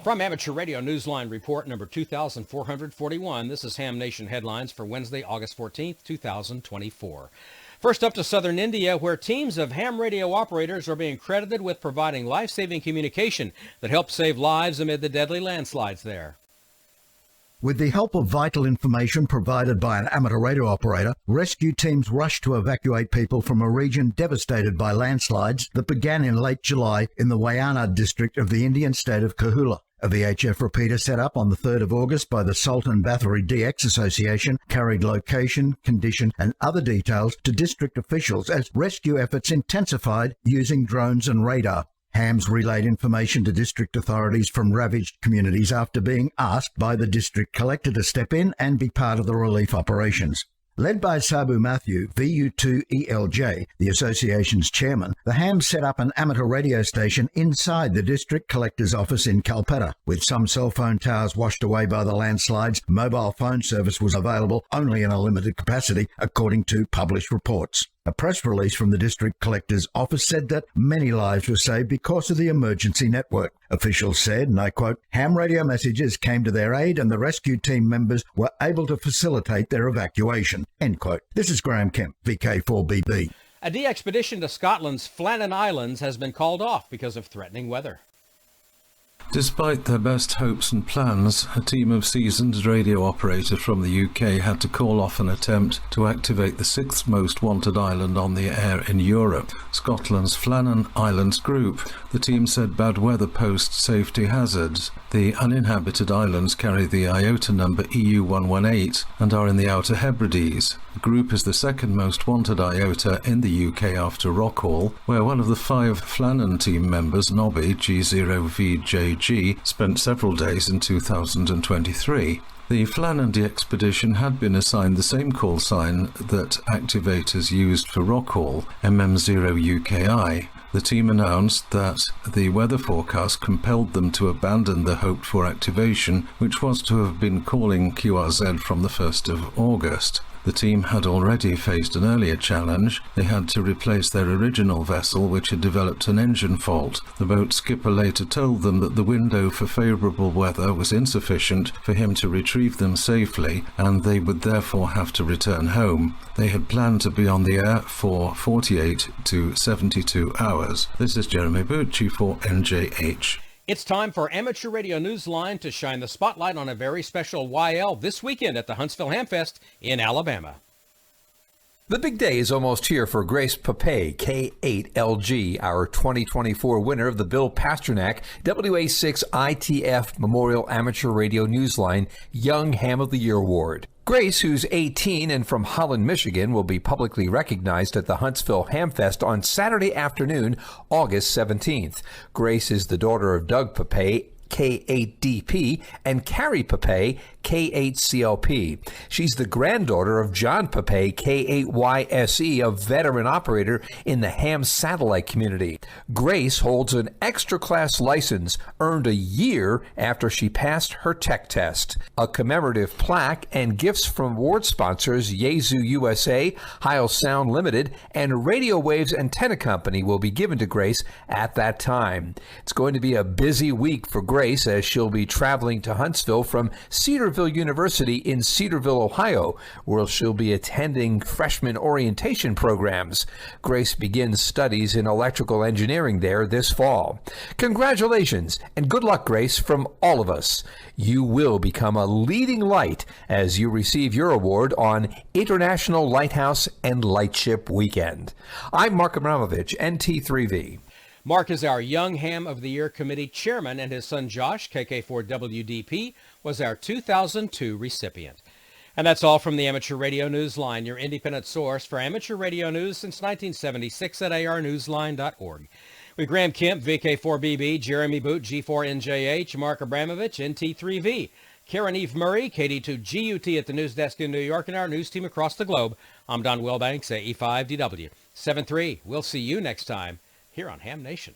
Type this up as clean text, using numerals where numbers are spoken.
From Amateur Radio Newsline Report number 2441, this is Ham Nation headlines for Wednesday, August 14th, 2024. First up to southern India, where teams of ham radio operators are being credited with providing life-saving communication that helped save lives amid the deadly landslides there. With the help of vital information provided by an amateur radio operator, rescue teams rushed to evacuate people from a region devastated by landslides that began in late July in the Wayanad district of the Indian state of Kahula. A VHF repeater set up on the 3rd of August by the Sultan Bathory DX Association carried location, condition and other details to district officials as rescue efforts intensified using drones and radar. Hams relayed information to district authorities from ravaged communities after being asked by the district collector to step in and be part of the relief operations. Led by Sabu Matthew, VU2ELJ, the association's chairman, the Hams set up an amateur radio station inside the district collector's office in Calcutta. With some cell phone towers washed away by the landslides, mobile phone service was available only in a limited capacity, according to published reports. A press release from the district collector's office said that many lives were saved because of the emergency network. Officials said, and I quote, ham radio messages came to their aid and the rescue team members were able to facilitate their evacuation, end quote. This is Graham Kemp, VK4BB. A de-expedition to Scotland's Flannan Islands has been called off because of threatening weather. Despite their best hopes and plans, a team of seasoned radio operators from the UK had to call off an attempt to activate the 6th most wanted island on the air in Europe, Scotland's Flannan Islands group. The team said bad weather posed safety hazards. The uninhabited islands carry the IOTA number EU118 and are in the Outer Hebrides. The group is the 2nd most wanted IOTA in the UK after Rockall, where one of the 5 Flannan team members, Nobby G0VJG, spent several days in 2023. The Flannan expedition had been assigned the same call sign that activators used for Rockall, MM0UKI. The team announced that the weather forecast compelled them to abandon the hoped-for activation, which was to have been calling QRZ from the 1st of August. The team had already faced an earlier challenge. They had to replace their original vessel, which had developed an engine fault. The boat skipper later told them that the window for favourable weather was insufficient for him to retrieve them safely, and they would therefore have to return home. They had planned to be on the air for 48 to 72 hours. This is Jeremy Bucci for NJH. It's time for Amateur Radio Newsline to shine the spotlight on a very special YL this weekend at the Huntsville Hamfest in Alabama. The big day is almost here for Grace Papay, K8LG, our 2024 winner of the Bill Pasternak WA6 ITF Memorial Amateur Radio Newsline Young Ham of the Year Award. Grace, who's 18 and from Holland, Michigan, will be publicly recognized at the Huntsville Hamfest on Saturday afternoon, August 17th. Grace is the daughter of Doug Papay, K8DP, and Carrie Papay, K8CLP. She's the granddaughter of John Papay, K8YSE, a veteran operator in the ham satellite community. Grace holds an extra class license earned a year after she passed her tech test. A commemorative plaque and gifts from award sponsors Yaesu USA, Heil Sound Limited, and Radio Waves Antenna Company will be given to Grace at that time. It's going to be a busy week for Grace as she'll be traveling to Huntsville from Cedarville University in Cedarville, Ohio, where she'll be attending freshman orientation programs. Grace begins studies in electrical engineering there this fall. Congratulations and good luck, Grace, from all of us. You will become a leading light as you receive your award on International Lighthouse and Lightship Weekend. I'm Mark Abramovich, NT3V. Mark is our Young Ham of the Year Committee Chairman, and his son Josh, KK4WDP, was our 2002 recipient. And that's all from the Amateur Radio Newsline, your independent source for amateur radio news since 1976 at arnewsline.org. With Graham Kemp, VK4BB, Jeremy Boot, G4NJH, Mark Abramovich, NT3V, Karen Eve Murray, KD2GUT at the news desk in New York, and our news team across the globe. I'm Don Wilbanks, AE5DW. 7-3. We'll see you next time here on Ham Nation.